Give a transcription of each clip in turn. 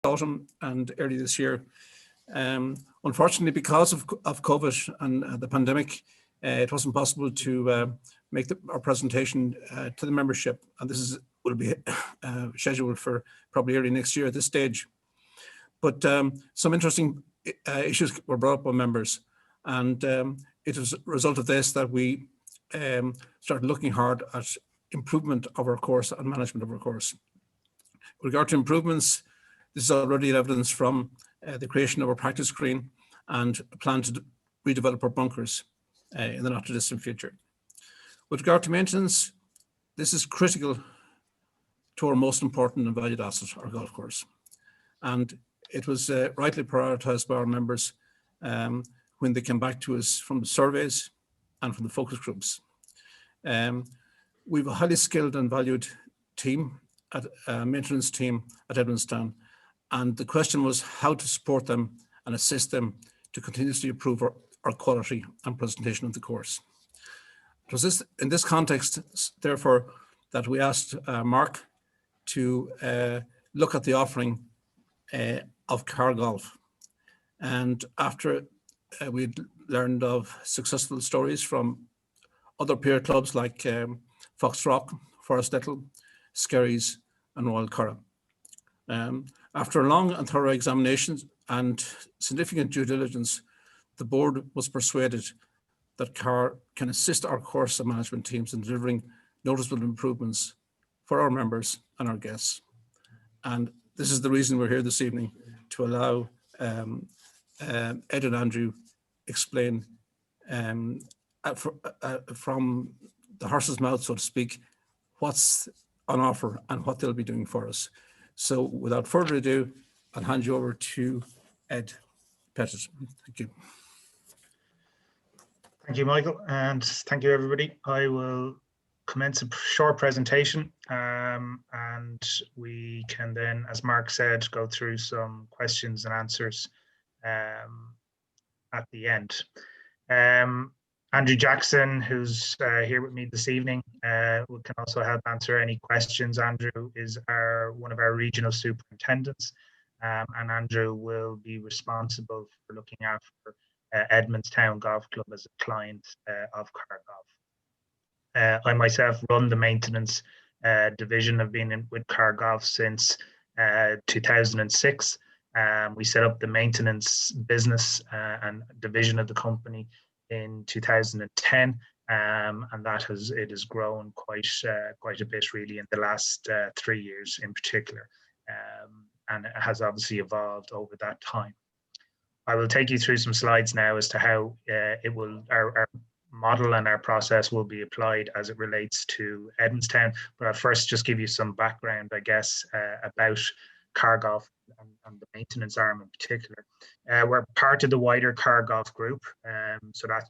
autumn and early this year. Unfortunately, because of COVID and the pandemic, it wasn't possible to make our presentation to the membership, and will be scheduled for probably early next year at this stage. But some interesting issues were brought up by members, and it was a result of this that we started looking hard at improvement of our course and management of our course. With regard to improvements, this is already evidence from the creation of our practice green and a plan to redevelop our bunkers in the not too distant future. With regard to maintenance, this is critical to our most important and valued asset, our golf course. And it was rightly prioritised by our members when they came back to us from the surveys and from the focus groups. We have a highly skilled and valued team, maintenance team at Edmondstown, and the question was how to support them and assist them to continuously improve our quality and presentation of the course. It was in this context, therefore, that we asked Mark to look at the offering of Carr Golf. And after we'd learned of successful stories from other peer clubs like Foxrock, Forest Little, Skerries and Royal Curragh. After a long and thorough examination and significant due diligence, the board was persuaded that Carr can assist our course and management teams in delivering noticeable improvements for our members and our guests. And this is the reason we're here this evening, to allow Ed and Andrew explain from the horse's mouth, so to speak, what's on offer and what they'll be doing for us. So without further ado, I'll hand you over to Ed Pettit. Thank you. Thank you, Michael, and thank you, everybody. I will commence a short presentation and we can then, as Mark said, go through some questions and answers at the end. Andrew Jackson, who's here with me this evening, can also help answer any questions. Andrew is one of our regional superintendents, and Andrew will be responsible for looking after Edmondstown Golf Club as a client of Carr Golf. I myself run the maintenance division. I've been with Carr Golf since 2006. We set up the maintenance business and division of the company in 2010, and it has grown quite a bit really in the last 3 years in particular, and it has obviously evolved over that time. I will take you through some slides now as to how our model and our process will be applied as it relates to Edmondstown. But I'll first just give you some background, I guess, about Carr Golf and the maintenance arm in particular. We're part of the wider Carr Golf group, so that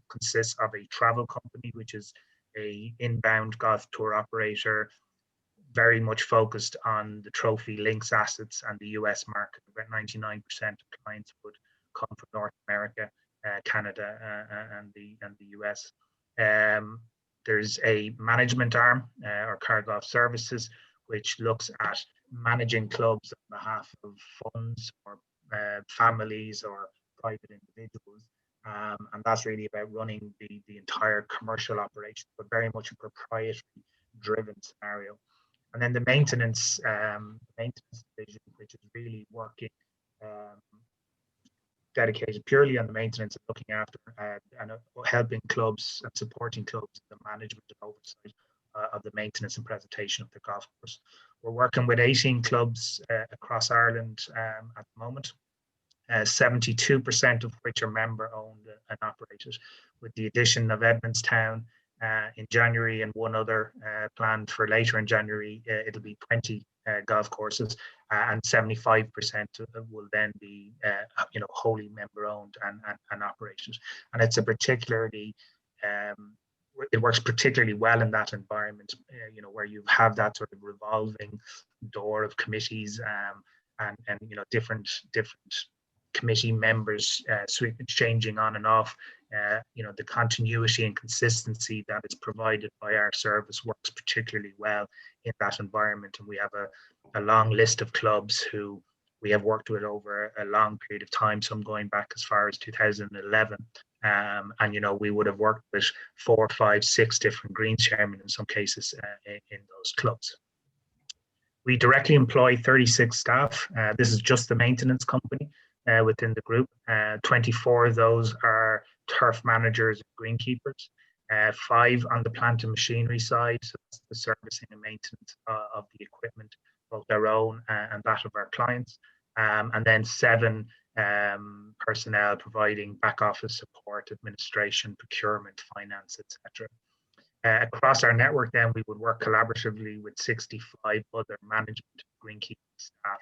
consists of a travel company, which is a inbound golf tour operator, very much focused on the trophy links assets and the US market. About 99% of clients would come from North America, Canada, and the US. There's a management arm, or Carr Golf Services, which looks at managing clubs on behalf of funds or families or private individuals. And that's really about running the entire commercial operation, but very much a proprietary driven scenario. And then the maintenance division, which is really working dedicated purely on the maintenance and looking after and helping clubs and supporting clubs in the management and oversight of the maintenance and presentation of the golf course. We're working with 18 clubs across Ireland at the moment, 72% of which are member owned and operated, with the addition of Edmondstown in January and one other planned for later in January. It'll be 20 golf courses, and 75% will then be wholly member owned and operated. And it's a particularly it works particularly well in that environment, where you have that sort of revolving door of committees and different committee members changing on and off. The continuity and consistency that is provided by our service works particularly well in that environment. And we have a long list of clubs who we have worked with over a long period of time, some going back as far as 2011. And, we would have worked with 4, 5, 6 different green chairmen in some cases in those clubs. We directly employ 36 staff. This is just the maintenance company within the group. 24 of those are turf managers and greenkeepers. 5 on the plant and machinery side, so that's the servicing and maintenance of the equipment, both our own and that of our clients. And then 7 personnel providing back office support, administration, procurement, finance, etc. Across our network, then we would work collaboratively with 65 other management greenkeeping staff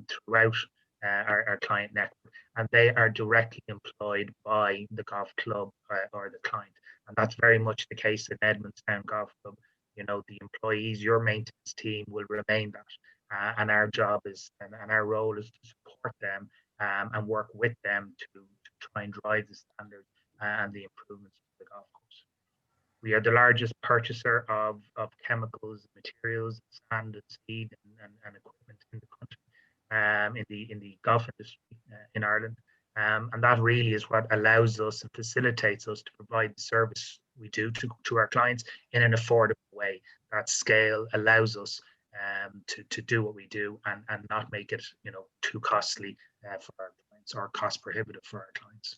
throughout our client network, and they are directly employed by the golf club or the client. And that's very much the case in Edmondstown Golf Club. The employees, your maintenance team, will remain that. And our job is, and our role is to support them and work with them to try and drive the standard and the improvements of the golf course. We are the largest purchaser of chemicals, materials, sand and seed and equipment in the country, in the golf industry in Ireland. And that really is what allows us and facilitates us to provide the service we do to our clients in an affordable way. That scale allows us to do what we do and not make it too costly for our clients or cost prohibitive for our clients.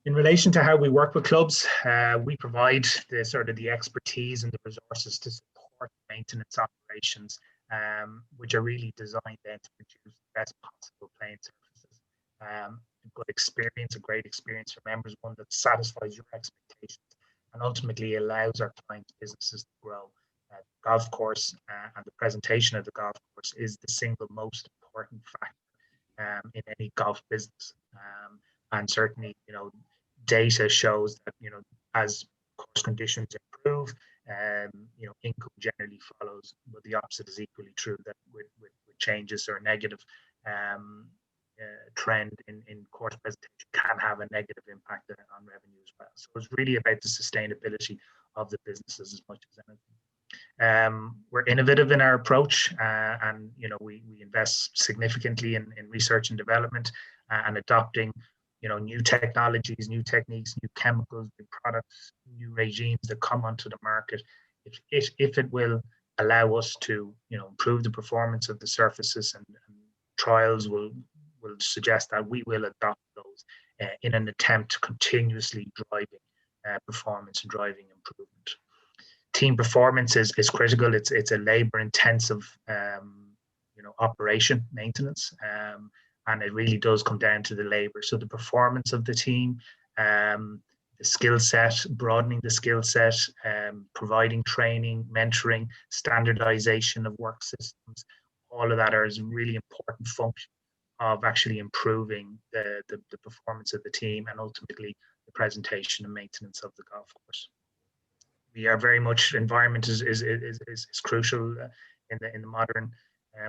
In relation to how we work with clubs, we provide the expertise and the resources to support maintenance operations, which are really designed then to produce the best possible playing surfaces. A good experience, a great experience for members, one that satisfies your expectations and ultimately allows our clients' businesses to grow. The golf course and the presentation of the golf course is the single most important factor in any golf business. And certainly, data shows that, as course conditions improve, income generally follows, but the opposite is equally true, that with changes or negative trend in course presentation can have a negative impact on revenue as well. So it's really about the sustainability of the businesses as much as anything. We're innovative in our approach, and we invest significantly in research and development and adopting new technologies, new techniques, new chemicals, new products, new regimes that come onto the market. If it will allow us to improve the performance of the surfaces, and trials will suggest that we will adopt those in an attempt to continuously driving performance and driving improvement. Team performance is critical. It's a labor intensive operation, maintenance, and it really does come down to the labor. So the performance of the team, the skill set, broadening the skill set, providing training, mentoring, standardization of work systems, all of that is a really important function of actually improving the performance of the team and ultimately the presentation and maintenance of the golf course. We are very much, environment is crucial in the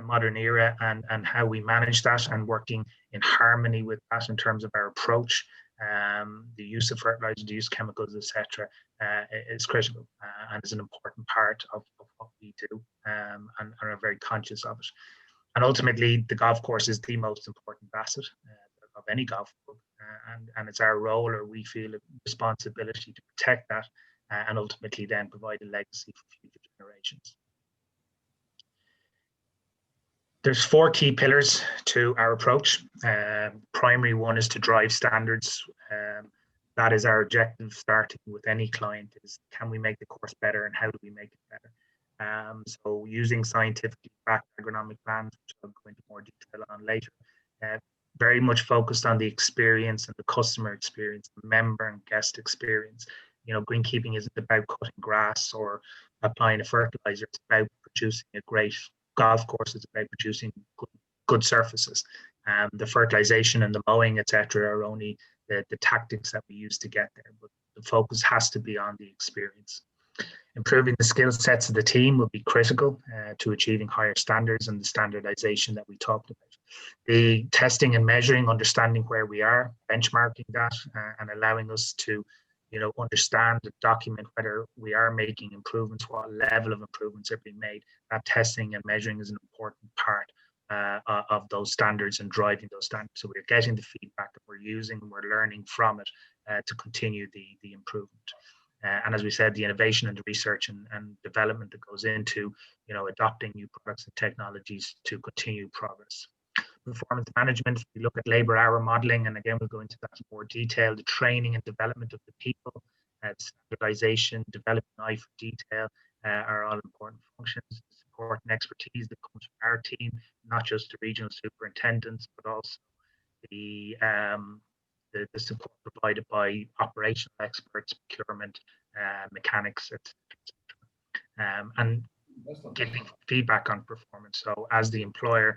modern era, and how we manage that and working in harmony with that in terms of our approach, the use of fertilizers, the use of chemicals, etc., is critical and is an important part of what we do, and are very conscious of it. And ultimately, the golf course is the most important asset of any golf club, and it's our role, or we feel a responsibility, to protect that and ultimately then provide a legacy for future generations. There's 4 key pillars to our approach. Primary one is to drive standards. That is our objective, starting with any client, is can we make the course better and how do we make it better? So using scientifically backed agronomic plans, which I'll go into more detail on later, very much focused on the experience and the customer experience, the member and guest experience. Greenkeeping isn't about cutting grass or applying a fertilizer. It's about producing a great golf course. Is about producing good surfaces. The fertilization and the mowing, etc., are only the tactics that we use to get there, but the focus has to be on the experience. Improving the skill sets of the team will be critical to achieving higher standards and the standardization that we talked about. The testing and measuring, understanding where we are, benchmarking that, and allowing us to understand and document whether we are making improvements, what level of improvements are being made. That testing and measuring is an important part of those standards and driving those standards. So we're getting the feedback that we're using and we're learning from it to continue the improvement. And as we said, the innovation and the research and development that goes into, adopting new products and technologies to continue progress. Performance management, we look at labor hour modeling, and again, we'll go into that in more detail. The training and development of the people, standardization, developing eye for detail are all important functions. The support and expertise that comes from our team, not just the regional superintendents, but also the support provided by operational experts, procurement, mechanics, etc. And giving feedback on performance. So as the employer,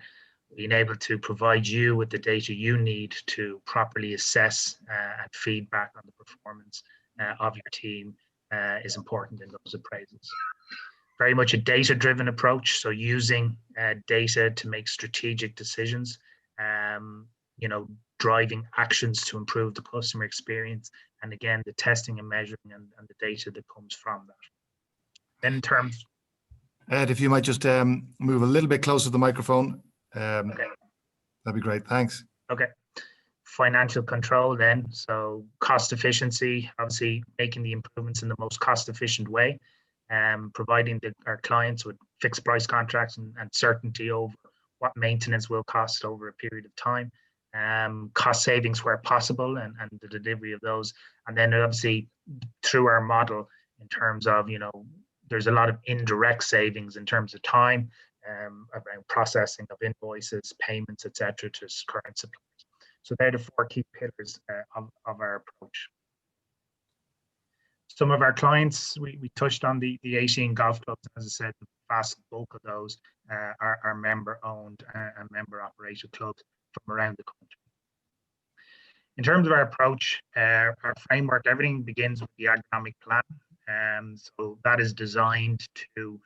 being able to provide you with the data you need to properly assess and feedback on the performance of your team is important in those appraisals. Very much a data-driven approach, so using data to make strategic decisions, driving actions to improve the customer experience, and again, the testing and measuring and the data that comes from that. Then in terms... Ed, if you might just move a little bit closer to the microphone. Okay. That'd be great, thanks. Okay. Financial control then, so cost efficiency, obviously making the improvements in the most cost efficient way, providing our clients with fixed price contracts and certainty over what maintenance will cost over a period of time, cost savings where possible and the delivery of those. And then obviously through our model in terms of, there's a lot of indirect savings in terms of time, around processing of invoices, payments, etc. to current suppliers. So they're the 4 key pillars of our approach. Some of our clients, we touched on the 18 golf clubs. As I said, the vast bulk of those are member-owned and member-operated clubs from around the country. In terms of our approach, our framework, everything begins with the agronomic plan. So that is designed to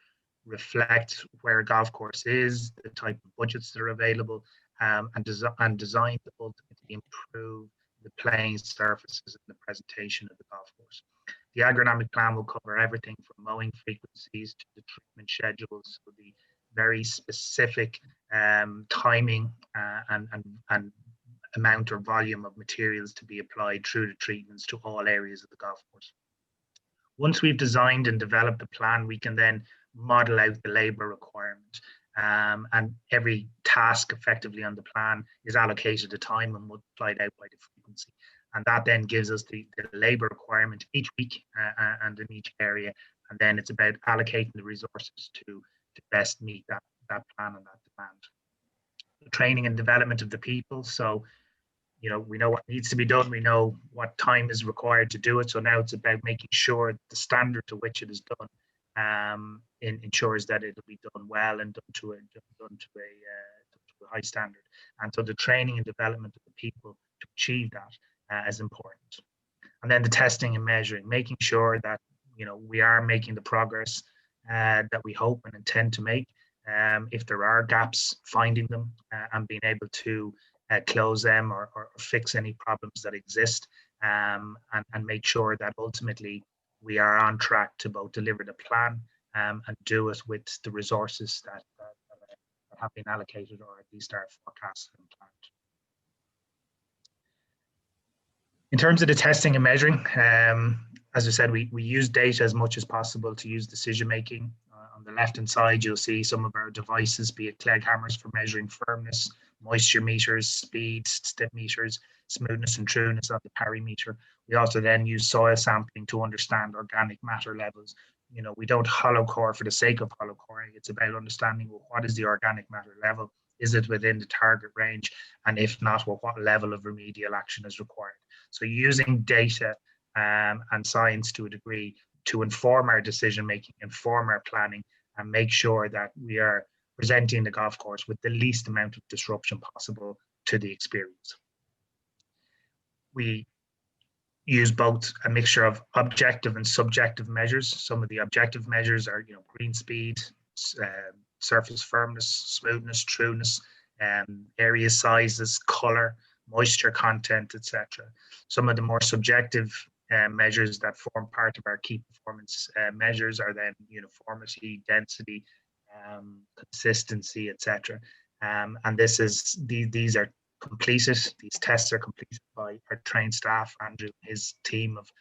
reflect where a golf course is, the type of budgets that are available, and designed to ultimately improve the playing surfaces and the presentation of the golf course. The agronomic plan will cover everything from mowing frequencies to the treatment schedules, so the very specific timing and amount or volume of materials to be applied through the treatments to all areas of the golf course. Once we've designed and developed a plan, we can then model out the labour requirement, and every task effectively on the plan is allocated a time and multiplied out by the frequency. And that then gives us the labour requirement each week and in each area. And then it's about allocating the resources to best meet that plan and that demand. The training and development of the people. So, we know what needs to be done. We know what time is required to do it. So now it's about making sure the standard to which it is done ensures that it'll be done well and done to a high standard. And so the training and development of the people to achieve that is important. And then the testing and measuring, making sure that we are making the progress that we hope and intend to make. If there are gaps, finding them and being able to close them or fix any problems that exist, and make sure that ultimately we are on track to both deliver the plan and do it with the resources that have been allocated or at least are forecasted and planned. In terms of the testing and measuring, as I said, we use data as much as possible to use decision making. On the left hand side, you'll see some of our devices, be it Clegg hammers for measuring firmness, moisture meters, speed, step meters, smoothness and trueness on the parimeter. We also then use soil sampling to understand organic matter levels. We don't hollow core for the sake of hollow coring. It's about understanding, well, what is the organic matter level? Is it within the target range? And if not, well, what level of remedial action is required? So using data and science to a degree to inform our decision making, inform our planning, and make sure that we are presenting the golf course with the least amount of disruption possible to the experience. We use both a mixture of objective and subjective measures. Some of the objective measures are, green speed, surface firmness, smoothness, trueness, area sizes, color, moisture content, etc. Some of the more subjective measures that form part of our key performance measures are then uniformity, density, consistency, etc. And these are completed. These tests are completed by our trained staff, Andrew, and his team of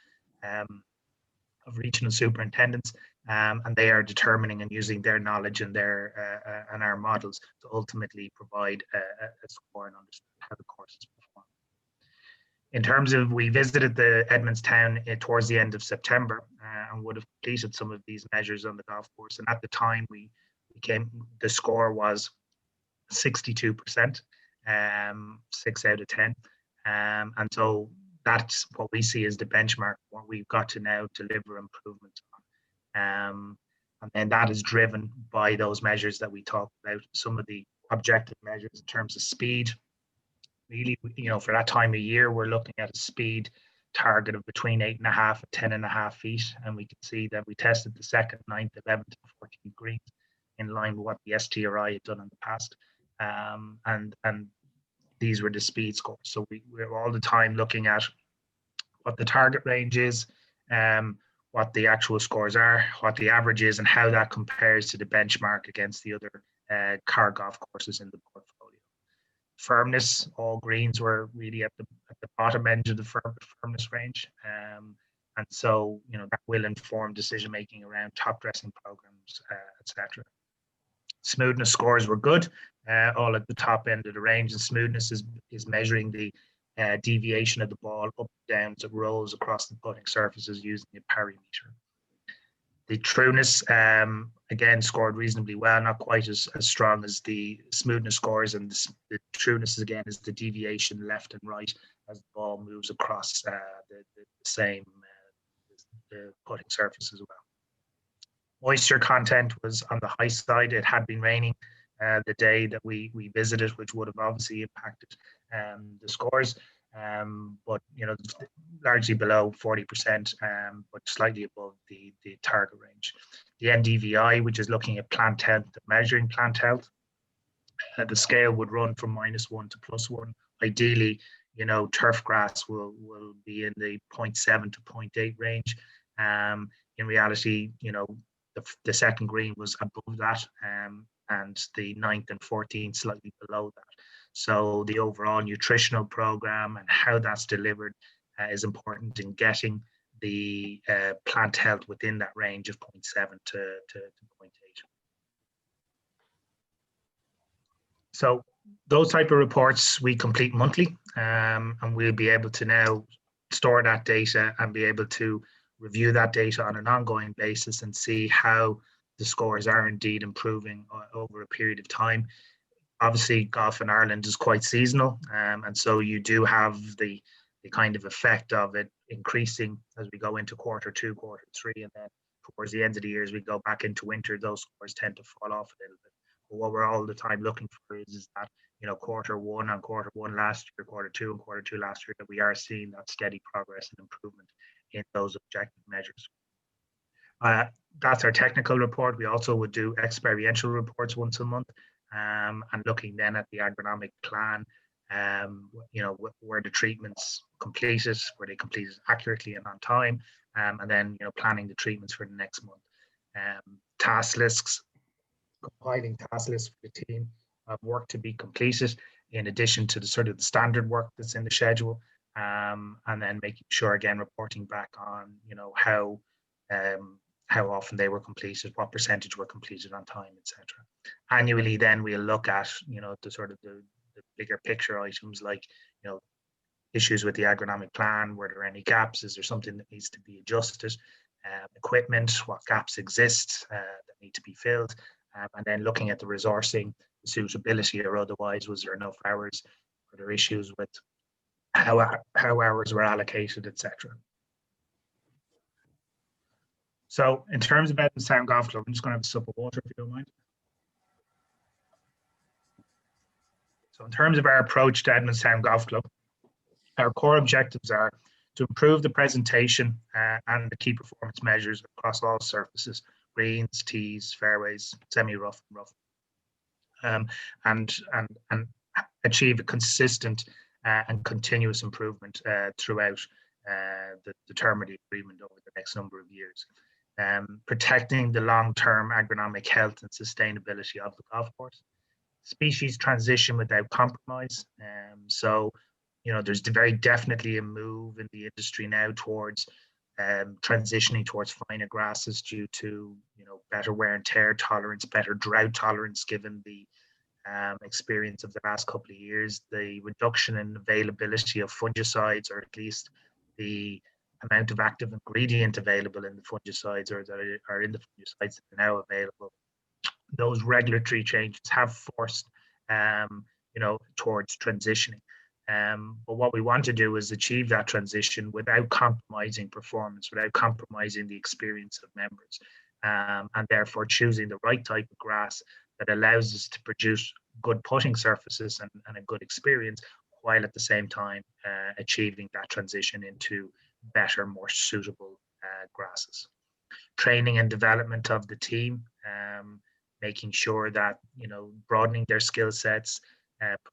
regional superintendents, and they are determining and using their knowledge and our models to ultimately provide a score and understand how the courses perform. In terms of, we visited the Edmondstown towards the end of September and would have completed some of these measures on the golf course. And at the time the score was 62%, 6 out of 10. And so that's what we see as the benchmark, what we've got to now deliver improvements on. And then that is driven by those measures that we talked about, some of the objective measures in terms of speed. Really, for that time of year, we're looking at a speed target of between 8.5 and 10.5 feet. And we can see that we tested the 2nd, 9th, 11th, and 14th greens in line with what the STRI had done in the past. And these were the speed scores. So we're all the time looking at what the target range is, what the actual scores are, what the average is, and how that compares to the benchmark against the other Carr Golf courses in the portfolio. Firmness, all greens were really at the bottom end of the firmness range. And so, that will inform decision making around top dressing programs, etc. Smoothness scores were good, all at the top end of the range. And smoothness is measuring the deviation of the ball up and down as it rolls across the putting surfaces using a parimeter. The trueness, again, scored reasonably well, not quite as strong as the smoothness scores, and the trueness, again, is the deviation left and right as the ball moves across the same the putting surface as well. Moisture content was on the high side. It had been raining the day that we visited, which would have obviously impacted the scores, but largely below 40%, but slightly above the target range. The NDVI, which is looking at plant health, measuring plant health, the scale would run from -1 to +1. Ideally, turf grass will be in the 0.7 to 0.8 range. In reality, the 2nd green was above that, and the 9th and 14th slightly below that. So the overall nutritional program and how that's delivered is important in getting the plant health within that range of 0.7 to 0.8. So those type of reports we complete monthly, and we'll be able to now store that data and be able to review that data on an ongoing basis and see how the scores are indeed improving over a period of time. Obviously, golf in Ireland is quite seasonal, and so you do have the kind of effect of it increasing as we go into Q2, Q3, and then towards the end of the year, as we go back into winter, those scores tend to fall off a little bit. But what we're all the time looking for is that, Q1 and Q1 last year, Q2 and Q2 last year, that we are seeing that steady progress and improvement in those objective measures. That's our technical report. We also would do experiential reports once a month, and looking then at the agronomic plan, were the treatments completed, were they completed accurately and on time, and then planning the treatments for the next month. Task lists, compiling task lists for the team of work to be completed, in addition to the sort of the standard work that's in the schedule, and then making sure, again, reporting back on how often they were completed, what percentage were completed on time, etc. Annually, then we'll look at the sort of the bigger picture items like issues with the agronomic plan. Were there any gaps? Is there something that needs to be adjusted? Equipment, what gaps exist that need to be filled? And then looking at the resourcing, the suitability, or otherwise, was there enough hours? Were there issues with how hours were allocated, etc. So in terms of Edmondstown Golf Club, I'm just going to have a sip of water if you don't mind. So in terms of our approach to Edmondstown Golf Club, our core objectives are to improve the presentation and the key performance measures across all surfaces: greens, tees, fairways, semi-rough, and rough, and achieve a consistent and continuous improvement throughout the term of the agreement over the next number of years. Protecting the long-term agronomic health and sustainability of the golf course, species transition without compromise. So, there's very definitely a move in the industry now towards transitioning towards finer grasses due to, better wear and tear tolerance, better drought tolerance, given the experience of the last couple of years, the reduction in availability of fungicides, or at least the amount of active ingredient available in the fungicides, or that are in the fungicides that are now available. Those regulatory changes have forced, towards transitioning. But what we want to do is achieve that transition without compromising performance, without compromising the experience of members, and therefore choosing the right type of grass that allows us to produce good putting surfaces and a good experience, while at the same time achieving that transition into better, more suitable grasses. Training and development of the team, making sure that, broadening their skill sets,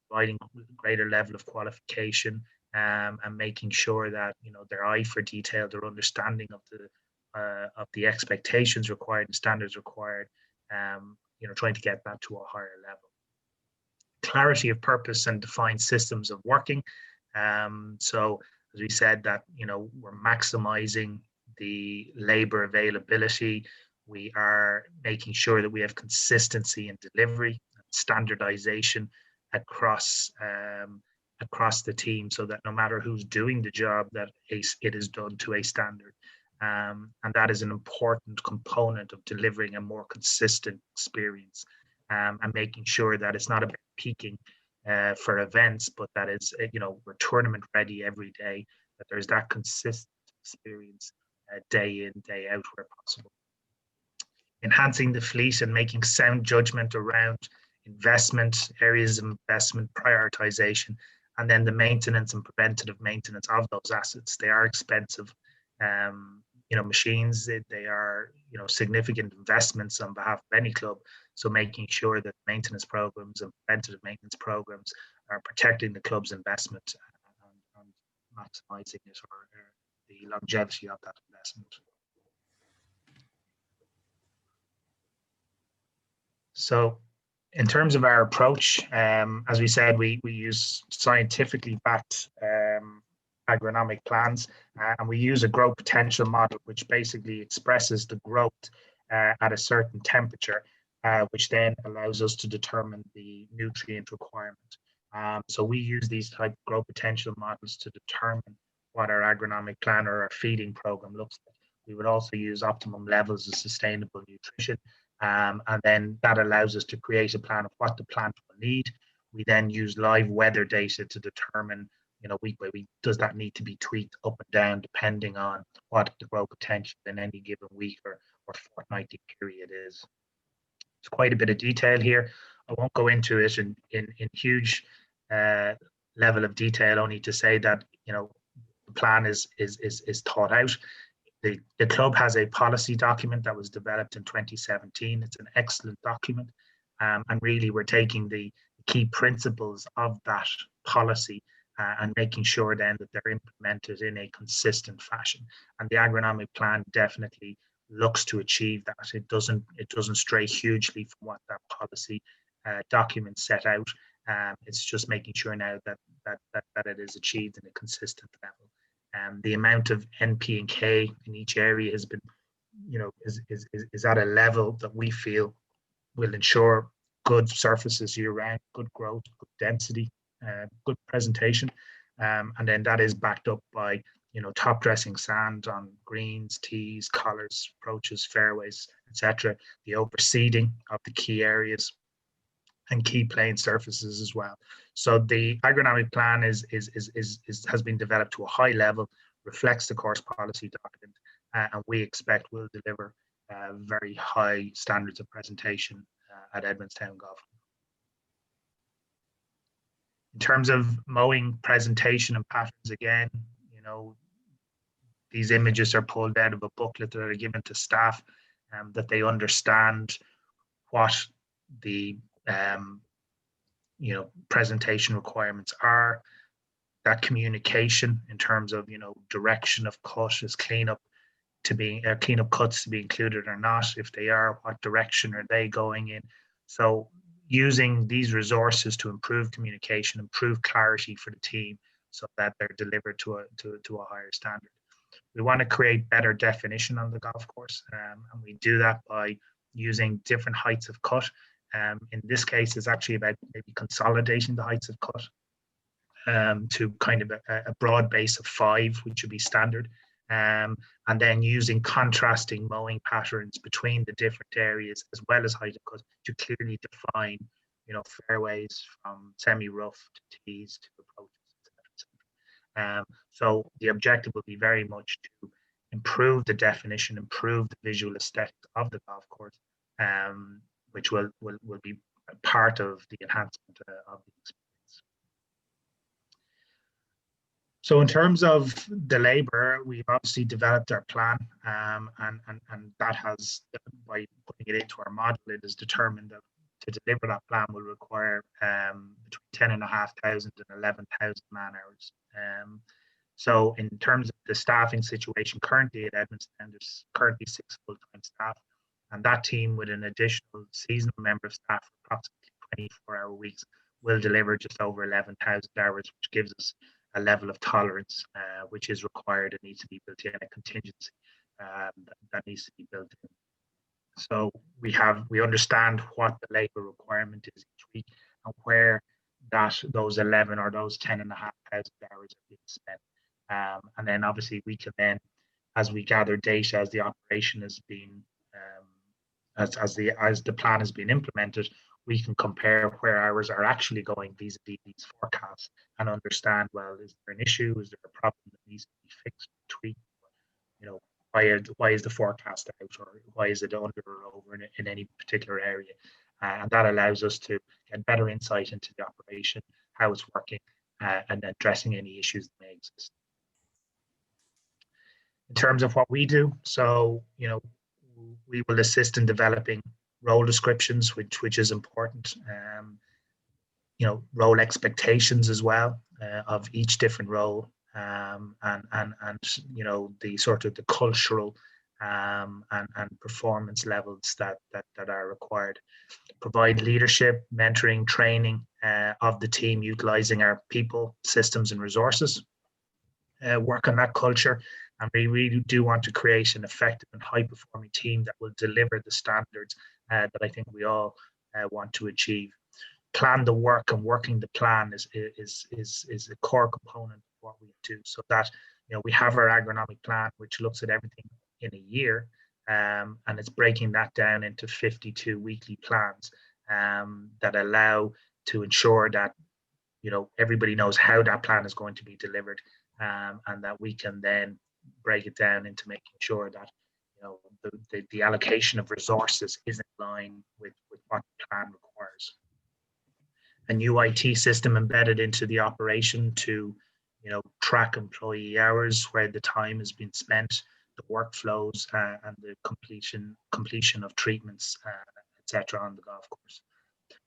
providing greater level of qualification, and making sure that, their eye for detail, their understanding of the expectations required and standards required, trying to get that to a higher level. Clarity of purpose and defined systems of working. So as we said, that, we're maximizing the labor availability. We are making sure that we have consistency in delivery, standardization across the team, so that no matter who's doing the job, that it is done to a standard. And that is an important component of delivering a more consistent experience, and making sure that it's not about peaking for events, but that is, we're tournament ready every day, that there's that consistent experience day in, day out where possible. Enhancing the fleet and making sound judgment around investment, areas of investment, prioritization, and then the maintenance and preventative maintenance of those assets. They are expensive, machines. They are, significant investments on behalf of any club. So making sure that maintenance programs and preventative maintenance programs are protecting the club's investment and maximizing it, or the longevity of that investment. So in terms of our approach, as we said, we use scientifically backed agronomic plans, and we use a growth potential model, which basically expresses the growth at a certain temperature, which then allows us to determine the nutrient requirement. So we use these type of growth potential models to determine what our agronomic plan or our feeding program looks like. We would also use optimum levels of sustainable nutrition, and then that allows us to create a plan of what the plant will need. We then use live weather data to determine, week by week, does that need to be tweaked up and down depending on what the growth potential in any given week or fortnightly period is. It's quite a bit of detail here. I won't go into it in huge level of detail, only to say that, the plan is thought out. The club has a policy document that was developed in 2017. It's an excellent document, and really we're taking the key principles of that policy and making sure then that they're implemented in a consistent fashion. And the agronomic plan definitely looks to achieve that. It doesn't stray hugely from what that policy document set out. It's just making sure now that it is achieved in a consistent level. The amount of NP and K in each area has been, is at a level that we feel will ensure good surfaces year round, good growth, good density, good presentation, and then that is backed up by, top dressing sand on greens, tees, collars, approaches, fairways, etc. The overseeding of the key areas and key playing surfaces as well. So the agronomic plan has been developed to a high level, reflects the course policy document, and we expect will deliver very high standards of presentation at Edmondstown Golf Club. In terms of mowing presentation and patterns, again, these images are pulled out of a booklet that are given to staff, that they understand what the presentation requirements are. That communication in terms of direction of cut, is cleanup cuts to be included or not? If they are, what direction are they going in? So using these resources to improve communication, improve clarity for the team, so that they're delivered to a higher standard. We want to create better definition on the golf course, and we do that by using different heights of cut. In this case, it's actually about maybe consolidating the heights of cut to kind of a broad base of 5, which would be standard, and then using contrasting mowing patterns between the different areas, as well as height of cut, to clearly define, fairways from semi-rough to tees to approaches, etc. So the objective will be very much to improve the definition, improve the visual aesthetics of the golf course, which will be part of the enhancement of the experience. So in terms of the labour, we've obviously developed our plan, and that has, by putting it into our model, it is determined that to deliver that plan will require between 10,500 and 11,000 man hours. So in terms of the staffing situation currently at Edmondstown, there's currently 6 full-time staff, and that team with an additional seasonal member of staff for approximately 24-hour weeks will deliver just over 11,000 hours, which gives us a level of tolerance which is required and needs to be built in, a contingency that needs to be built in. So we understand what the labour requirement is each week and where those 11 or those 10,500 hours are being spent. And then obviously we can then, as we gather data, as the operation has been, as the plan has been implemented, we can compare where hours are actually going vis-a-vis these forecasts and understand, well, is there an issue? Is there a problem that needs to be fixed, tweaked? Why is the forecast out, or why is it under or over in any particular area? And that allows us to get better insight into the operation, how it's working, and addressing any issues that may exist. In terms of what we do, so we will assist in developing role descriptions, which is important. Role expectations as well of each different role, and the sort of the cultural and performance levels that are required. Provide leadership, mentoring, training of the team, utilizing our people, systems, and resources. Work on that culture, and we really do want to create an effective and high-performing team that will deliver the standards that I think we all want to achieve. Plan the work, and working the plan is a core component of what we do. So that we have our agronomic plan, which looks at everything in a year, and it's breaking that down into 52 weekly plans that allow to ensure that everybody knows how that plan is going to be delivered, and that we can then break it down into making sure that the allocation of resources is in line with what the plan requires. A new IT system embedded into the operation to track employee hours, where the time has been spent, the workflows, and the completion of treatments, etc. on the golf course.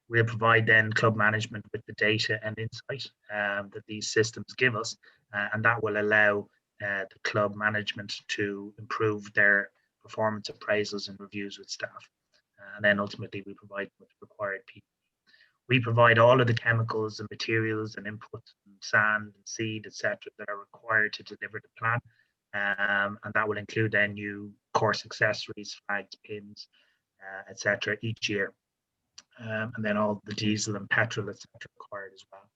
We'll provide then club management with the data and insight that these systems give us, and that will allow the club management to improve their performance appraisals and reviews with staff. And then ultimately we provide with required people. We provide all of the chemicals and materials and inputs and sand and seed, etc., that are required to deliver the plan. And that will include then new course accessories, flags, pins, etc. each year. And then all the diesel and petrol, etc. required as well.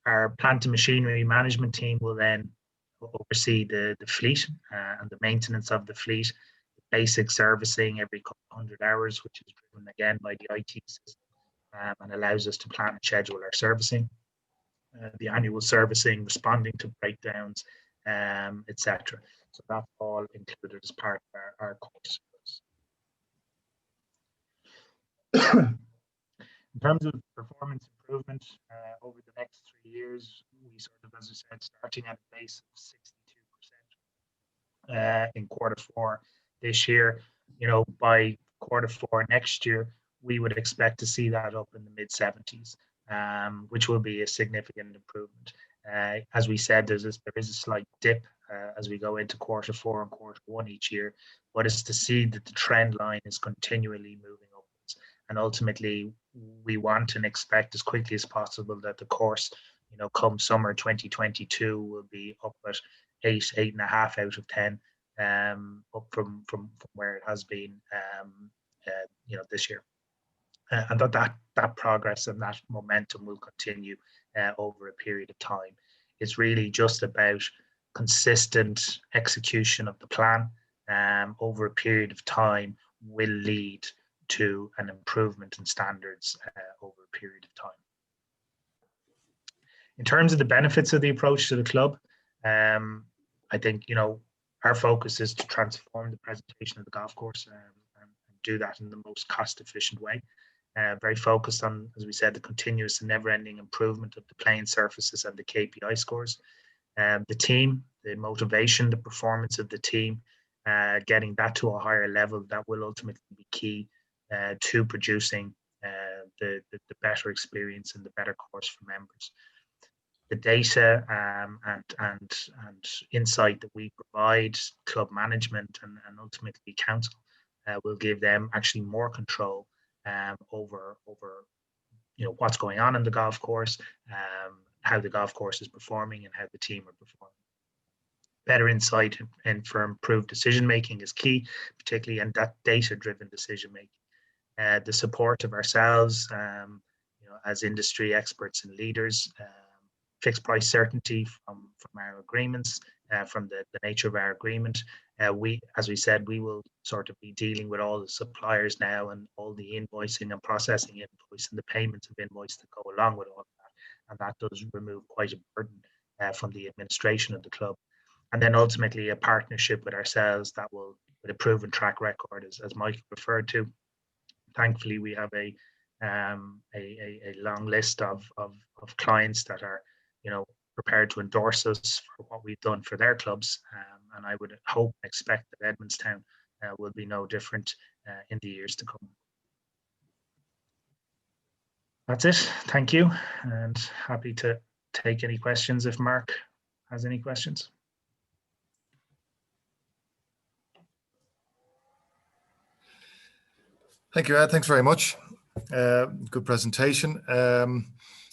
Our plant and machinery management team will then oversee the fleet and the maintenance of the fleet, basic servicing every couple of 100 hours, which is driven again by the IT system, and allows us to plan and schedule our servicing, the annual servicing, responding to breakdowns, etc. So that's all included as part of our course. In terms of performance improvement over the next 3 years, we sort of, as I said, starting at a base of 62% in Q4 this year. By Q4 next year, we would expect to see that up in the mid-70s, which will be a significant improvement. As we said, there is a slight dip as we go into Q4 and Q1 each year, but it's to see that the trend line is continually moving upwards, and ultimately we want and expect as quickly as possible that the course, come summer 2022, will be up at 8.5 out of 10, up from where it has been, this year. And that progress and that momentum will continue over a period of time. It's really just about consistent execution of the plan over a period of time will lead to an improvement in standards over a period of time. In terms of the benefits of the approach to the club, I think, our focus is to transform the presentation of the golf course and do that in the most cost efficient way. Very focused on, as we said, the continuous and never-ending improvement of the playing surfaces and the KPI scores. The team, the motivation, the performance of the team, getting that to a higher level, that will ultimately be key to producing the better experience and the better course for members. The data and insight that we provide club management and ultimately council will give them actually more control over what's going on in the golf course, how the golf course is performing, and how the team are performing. Better insight and for improved decision making is key, particularly in that data-driven decision making. The support of ourselves, as industry experts and leaders, fixed price certainty from our agreements, from the nature of our agreement. As we said, we will sort of be dealing with all the suppliers now and all the invoicing and processing invoice and the payments of invoice that go along with all of that. And that does remove quite a burden from the administration of the club. And then ultimately a partnership with ourselves that will, with a proven track record, as Mike referred to. Thankfully, we have a long list of clients that are, prepared to endorse us for what we've done for their clubs. And I would hope and expect that Edmondstown will be no different in the years to come. That's it. Thank you. And happy to take any questions if Mark has any questions. Thank you, Ed. Thanks very much. Good presentation.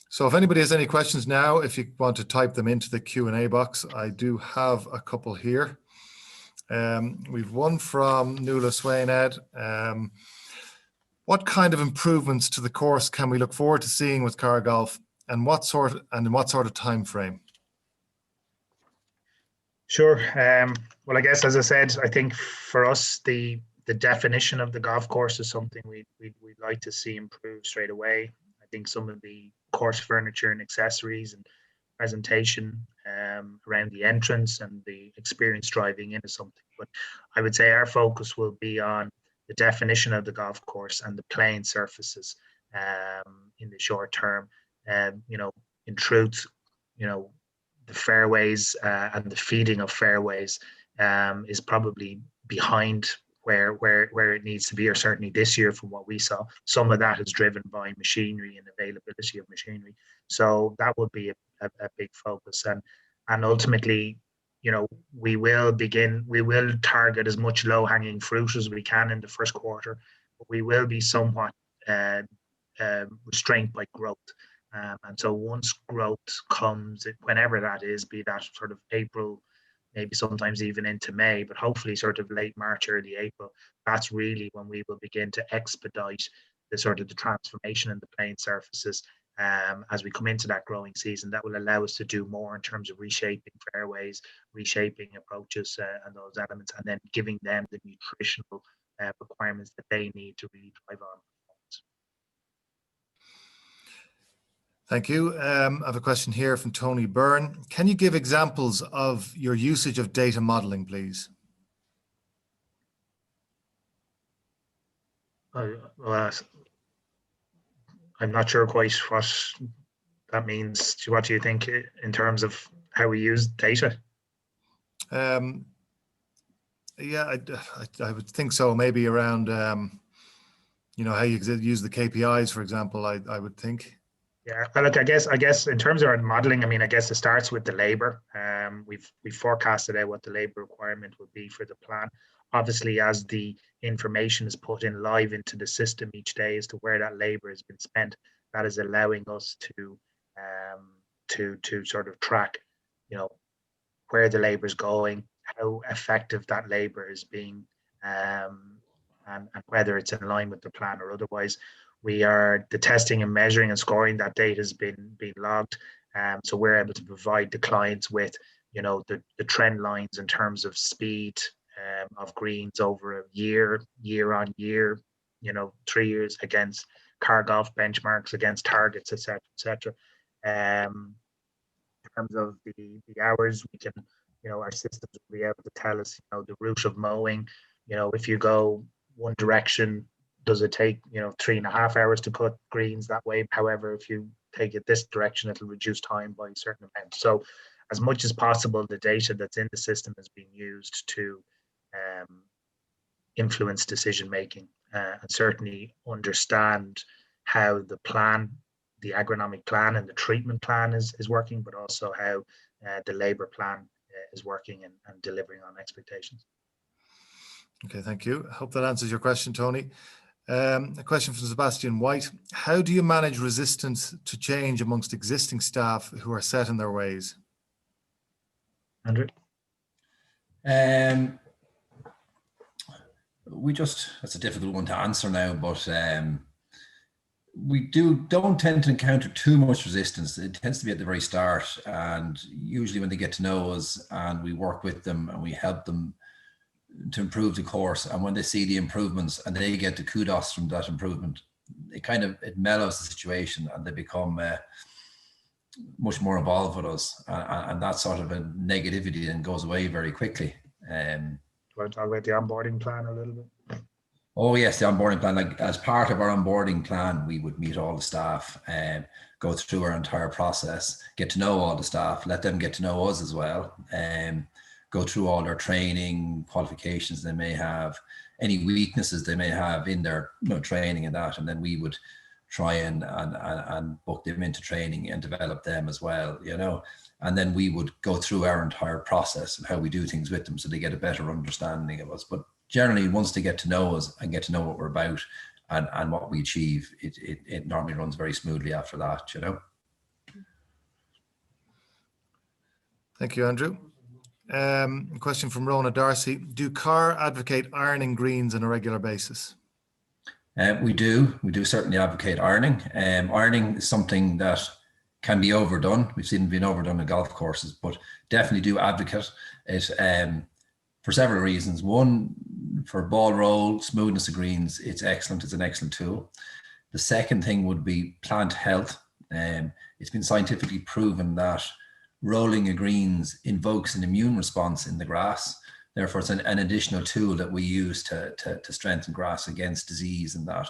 So if anybody has any questions now, if you want to type them into the Q&A box, I do have a couple here. We've one from Nuala Swain, Ed. What kind of improvements to the course can we look forward to seeing with Carr Golf, and in what sort of time frame? Sure. Well, I guess, as I said, I think for us, the definition of the golf course is something we'd like to see improve straight away. I think some of the course furniture and accessories and presentation around the entrance and the experience driving in is something. But I would say our focus will be on the definition of the golf course and the playing surfaces in the short term. In truth, the fairways and the feeding of fairways is probably behind where it needs to be, or certainly this year from what we saw. Some of that is driven by machinery and availability of machinery. So that would be a big focus. And ultimately, we will target as much low-hanging fruit as we can in the first quarter, but we will be somewhat restrained by growth. And so once growth comes, whenever that is, be that sort of April, maybe sometimes even into May, but hopefully sort of late March, early April, that's really when we will begin to expedite the transformation in the playing surfaces as we come into that growing season. That will allow us to do more in terms of reshaping fairways, reshaping approaches and those elements, and then giving them the nutritional requirements that they need to really drive on. Thank you. I have a question here from Tony Byrne. Can you give examples of your usage of data modeling, please? Well, I'm not sure quite what that means. What do you think in terms of how we use data? Yeah, I would think so. Maybe around, how you use the KPIs, for example, I would think. Yeah, but look, I guess in terms of our modelling, I guess it starts with the labour. We've forecasted out what the labour requirement would be for the plan. Obviously, as the information is put in live into the system each day as to where that labour has been spent, that is allowing us to sort of track, you know, where the labour is going, how effective that labour is being, and whether it's in line with the plan or otherwise. The testing and measuring and scoring that data has been logged. So we're able to provide the clients with, you know, the trend lines in terms of speed of greens over a year on year, you know, 3 years against Carr Golf benchmarks, against targets, etc., etc. In terms of the hours, we can, you know, our systems will be able to tell us, you know, the route of mowing. You know, if you go one direction, does it take, you know, 3.5 hours to cut greens that way? However, if you take it this direction, it'll reduce time by a certain amount. So as much as possible, the data that's in the system is being used to influence decision making, and certainly understand how the plan, the agronomic plan and the treatment plan is working, but also how the labour plan is working and delivering on expectations. Okay, thank you. I hope that answers your question, Tony. A question from Sebastian White. How do you manage resistance to change amongst existing staff who are set in their ways? Andrew? That's a difficult one to answer now, but we don't tend to encounter too much resistance. It tends to be at the very start, and usually when they get to know us and we work with them and we help them to improve the course, and when they see the improvements and they get the kudos from that improvement, it mellows the situation and they become much more involved with us, and that sort of a negativity then goes away very quickly. Do you want to talk about the onboarding plan a little bit? Oh yes, the onboarding plan. Like, as part of our onboarding plan, we would meet all the staff and go through our entire process, get to know all the staff, let them get to know us as well, and go through all their training, qualifications they may have, any weaknesses they may have in their training and that, and then we would try and book them into training and develop them as well, and then we would go through our entire process of how we do things with them so they get a better understanding of us. But generally, once they get to know us and get to know what we're about and what we achieve, it normally runs very smoothly after that, Thank you, Andrew. A question from Rona Darcy. Do Carr advocate ironing greens on a regular basis? We do certainly advocate ironing. Ironing is something that can be overdone. We've seen it being overdone in golf courses, but definitely do advocate it for several reasons. One, for ball roll, smoothness of greens, it's excellent. It's an excellent tool. The second thing would be plant health. It's been scientifically proven that rolling of greens invokes an immune response in the grass. Therefore, it's an additional tool that we use to strengthen grass against disease and that.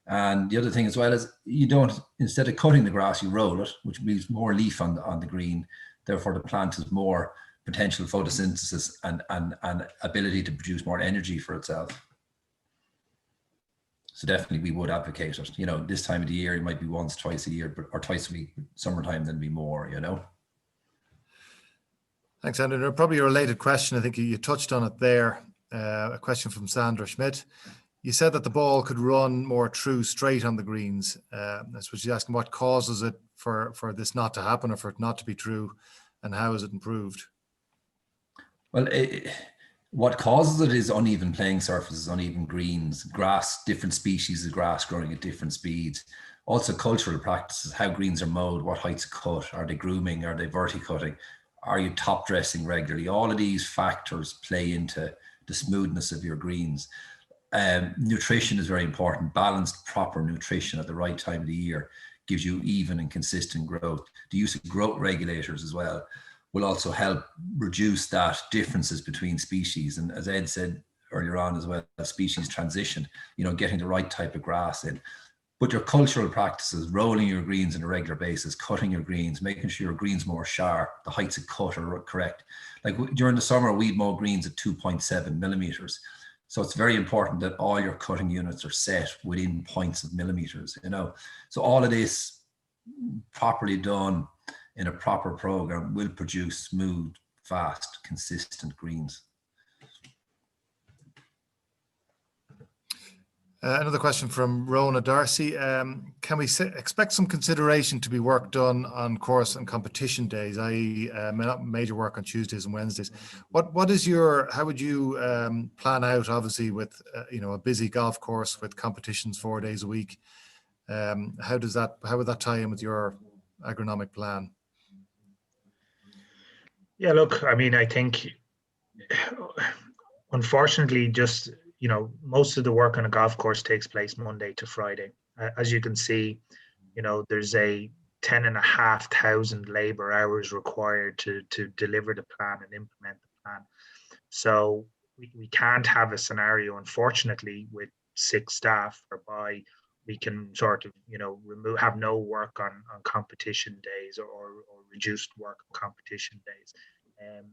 And the other thing as well is you don't, instead of cutting the grass, you roll it, which leaves more leaf on the green. Therefore, the plant has more potential photosynthesis and ability to produce more energy for itself. So definitely we would advocate it. This time of the year, it might be once, twice a year, or twice a week. Summertime, then be more, Thanks, Andrew. Probably a related question. I think you touched on it there. A question from Sandra Schmidt. You said that the ball could run more true straight on the greens. That's what she's asking. What causes it for this not to happen, or for it not to be true, and how is it improved? Well, what causes it is uneven playing surfaces, uneven greens, grass, different species of grass growing at different speeds. Also cultural practices, how greens are mowed, what heights are cut, are they grooming, are they verticutting? Are you top dressing regularly? All of these factors play into the smoothness of your greens. Nutrition is very important. Balanced, proper nutrition at the right time of the year gives you even and consistent growth. The use of growth regulators as well will also help reduce that differences between species. And as Ed said earlier on as well, species transition, getting the right type of grass in. But your cultural practices, rolling your greens on a regular basis, cutting your greens, making sure your greens more sharp, the heights of cut are correct. Like during the summer, we'd mow greens at 2.7 millimeters. So it's very important that all your cutting units are set within points of millimeters, So all of this properly done in a proper program will produce smooth, fast, consistent greens. Another question from Rona Darcy. Can we expect some consideration to be work done on course and competition days, i.e. Major work on Tuesdays and Wednesdays? What is how would you plan out, obviously, with a busy golf course with competitions 4 days a week? How would that tie in with your agronomic plan? Yeah, look, I mean, I think, unfortunately, just, most of the work on a golf course takes place Monday to Friday. As you can see, there's a 10,500 labor hours required to deliver the plan and implement the plan. So we can't have a scenario, unfortunately, with 6 staff whereby we can sort of, have no work on competition days or reduced work on competition days.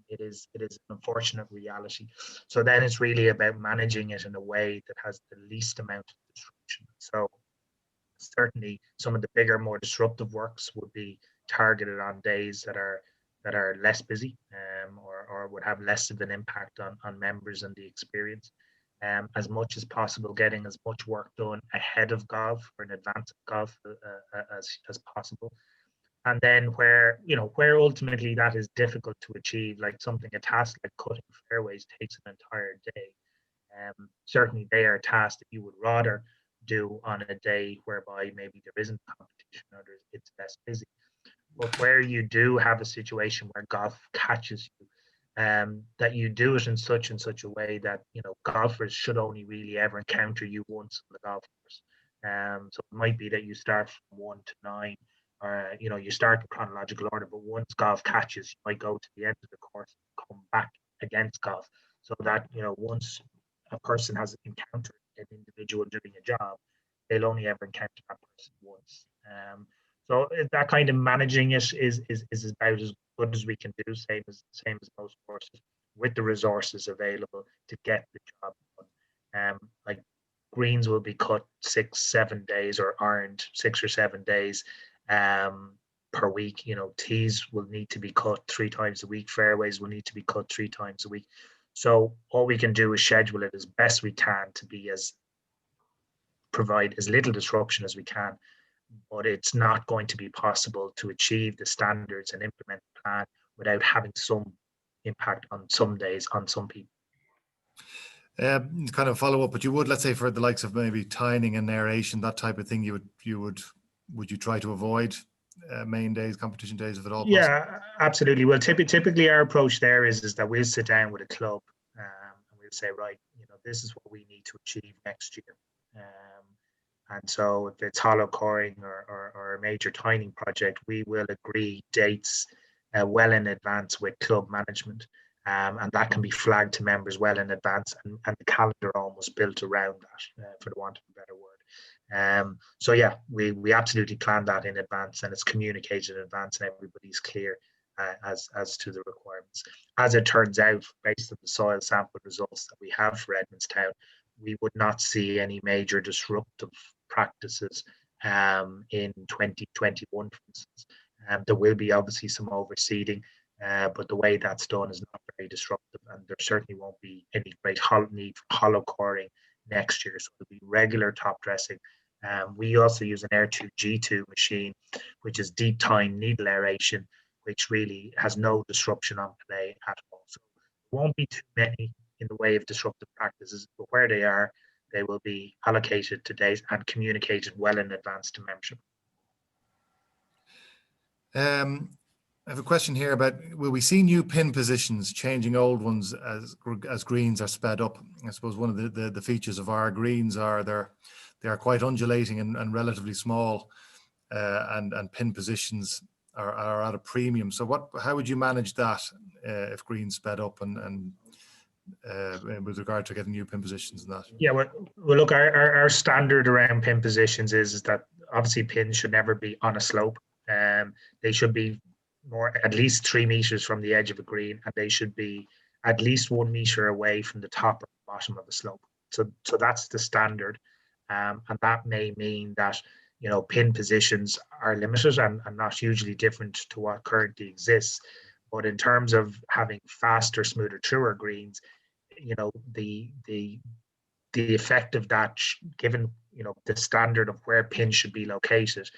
It is an unfortunate reality. So then it's really about managing it in a way that has the least amount of disruption. So certainly some of the bigger, more disruptive works would be targeted on days that are less busy, or would have less of an impact on members and the experience. As much as possible, getting as much work done ahead of golf or in advance of golf as possible. And then where ultimately that is difficult to achieve, like a task like cutting fairways takes an entire day. Certainly they are tasks that you would rather do on a day whereby maybe there isn't competition or it's less busy. But where you do have a situation where golf catches you, that you do it in such a way that golfers should only really ever encounter you once on the golf course. So it might be that you start from 1 to 9, or you start in chronological order, but once golf catches, you might go to the end of the course and come back against golf, so that once a person has encountered an individual doing a job, they'll only ever encounter that person once. So that kind of managing it is about as good as we can do, same as most courses, with the resources available to get the job done. Like greens will be cut 6-7 days, or ironed 6 or 7 days per week. Tees will need to be cut 3 times a week. Fairways will need to be cut 3 times a week. So all we can do is schedule it as best we can to provide as little disruption as we can. But it's not going to be possible to achieve the standards and implement the plan without having some impact on some days on some people. Kind of follow up, but you would, let's say, for the likes of maybe tining and aeration, that type of thing, would you try to avoid main days, competition days, if at all possible? Yeah, absolutely. Well, typically our approach there is that we'll sit down with a club, and we'll say, right, this is what we need to achieve next year. And so if it's hollow coring or a major tining project, we will agree dates well in advance with club management. And that can be flagged to members well in advance, and the calendar almost built around that, for the want of a better word. So yeah, we absolutely plan that in advance, and it's communicated in advance, and everybody's clear as to the requirements. As it turns out, based on the soil sample results that we have for Edmondstown, we would not see any major disruptive practices in 2021, for instance. There will be obviously some overseeding, but the way that's done is not very disruptive, and there certainly won't be any great need for hollow coring next year. So there'll be regular top dressing. We also use an Air2 G2 machine, which is deep tine needle aeration, which really has no disruption on play at all. So there won't be too many in the way of disruptive practices, but where they are, they will be allocated to days and communicated well in advance to membership. I have a question here about, will we see new pin positions changing old ones as greens are sped up? I suppose one of the features of our greens are they are quite undulating and relatively small, and pin positions are at a premium. So how would you manage that if greens sped up and with regard to getting new pin positions and that? Yeah, well look, our standard around pin positions is that obviously pins should never be on a slope. They should be at least 3 meters from the edge of a green, and they should be at least 1 meter away from the top or bottom of the slope. So that's the standard, and that may mean that pin positions are limited and not hugely different to what currently exists. But in terms of having faster, smoother, truer greens, the the effect of that, given the standard of where pins should be located,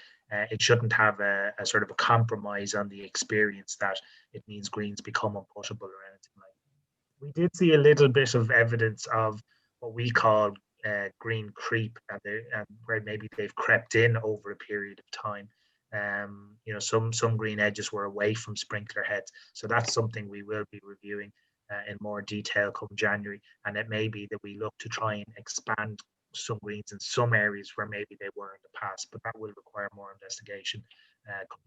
it shouldn't have a sort of a compromise on the experience that it means greens become unputtable or anything like that. We did see a little bit of evidence of what we call green creep, and where maybe they've crept in over a period of time. Some green edges were away from sprinkler heads, so that's something we will be reviewing in more detail come January, and it may be that we look to try and expand some greens in some areas where maybe they were in the past, but that will require more investigation come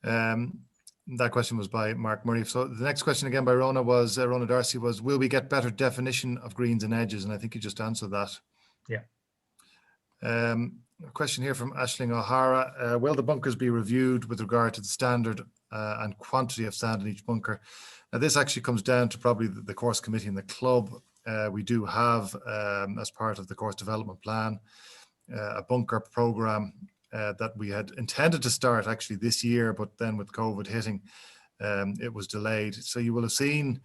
January. That question was by Mark Murray. So the next question again by Rona was, Rona Darcy was, will we get better definition of greens and edges? And I think you just answered that. Yeah. A question here from Aisling O'Hara. Will the bunkers be reviewed with regard to the standard and quantity of sand in each bunker? Now this actually comes down to probably the course committee and the club. We do have, as part of the course development plan, a bunker program that we had intended to start actually this year, but then with COVID hitting, it was delayed. So you will have seen,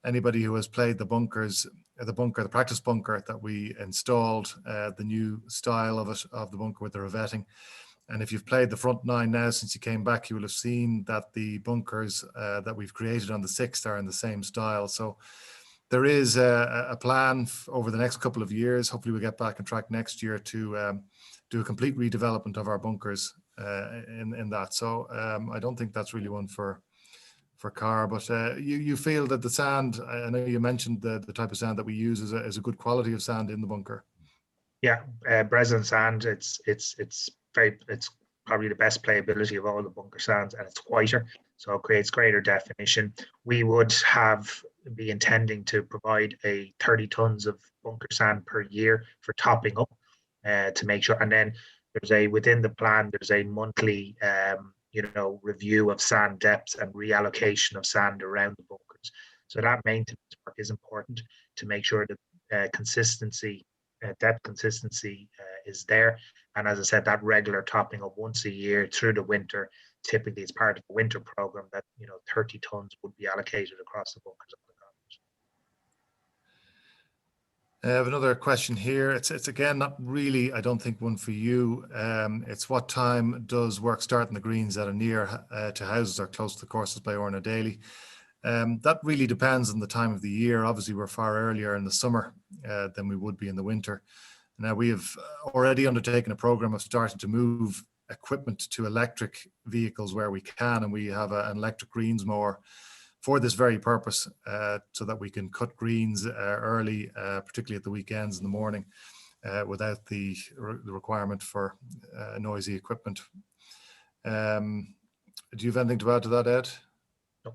anybody who has played the bunkers, the practice bunker that we installed, the new style of it, of the bunker with the revetting. And if you've played the front nine now since you came back, you will have seen that the bunkers that we've created on the sixth are in the same style. So there is a plan over the next couple of years. Hopefully we'll get back on track next year to do a complete redevelopment of our bunkers in that. So I don't think that's really one for Carr, but you feel that the sand, I know you mentioned the type of sand that we use is a good quality of sand in the bunker. Yeah, Breslin sand, it's probably the best playability of all the bunker sands, and it's whiter, so it creates greater definition. We would be intending to provide 30 tons of bunker sand per year for topping up to make sure, and then within the plan there's a monthly review of sand depths and reallocation of sand around the bunkers. So that maintenance work is important to make sure that consistency, depth consistency is there. And as I said, that regular topping up once a year through the winter, typically it's part of the winter program that 30 tons would be allocated across the bunkers on the continent. I have another question here. It's again not really, I don't think, one for you. It's what time does work start in the greens that are near to houses or close to the courses by Orna Daly? That really depends on the time of the year. Obviously, we're far earlier in the summer than we would be in the winter. Now, we have already undertaken a program of starting to move equipment to electric vehicles where we can, and we have an electric greens mower for this very purpose, so that we can cut greens early, particularly at the weekends in the morning, without the requirement for noisy equipment. Do you have anything to add to that, Ed? No.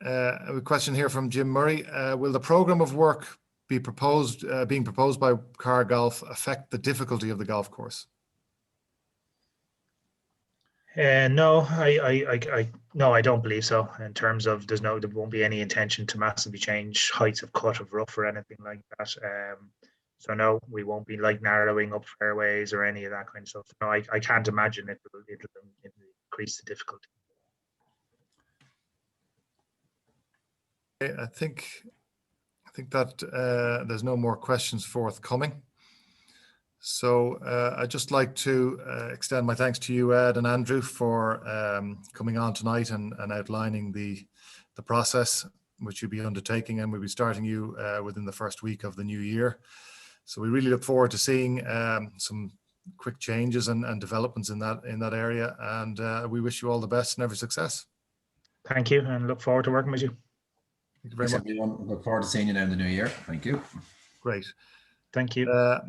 A question here from Jim Murray. Will the program of work being proposed by Carr Golf affect the difficulty of the golf course? No, I don't believe so. In terms of there won't be any intention to massively change heights of cut of rough or anything like that. So no, we won't be narrowing up fairways or any of that kind of stuff. No, I can't imagine it'll increase the difficulty. I think that there's no more questions forthcoming. So I'd just like to extend my thanks to you, Ed and Andrew, for coming on tonight and outlining the process which you'll be undertaking, and we'll be starting you within the first week of the new year. So we really look forward to seeing some quick changes and developments in that area, and we wish you all the best and every success. Thank you, and look forward to working with you. Thank you very much. Everyone. Look forward to seeing you now in the new year. Thank you. Great. Thank you.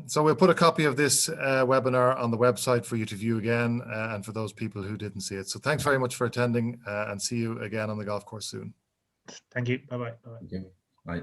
So we'll put a copy of this webinar on the website for you to view again, and for those people who didn't see it. So thanks very much for attending, and see you again on the golf course soon. Thank you. Bye-bye. Bye-bye. Thank you. Bye.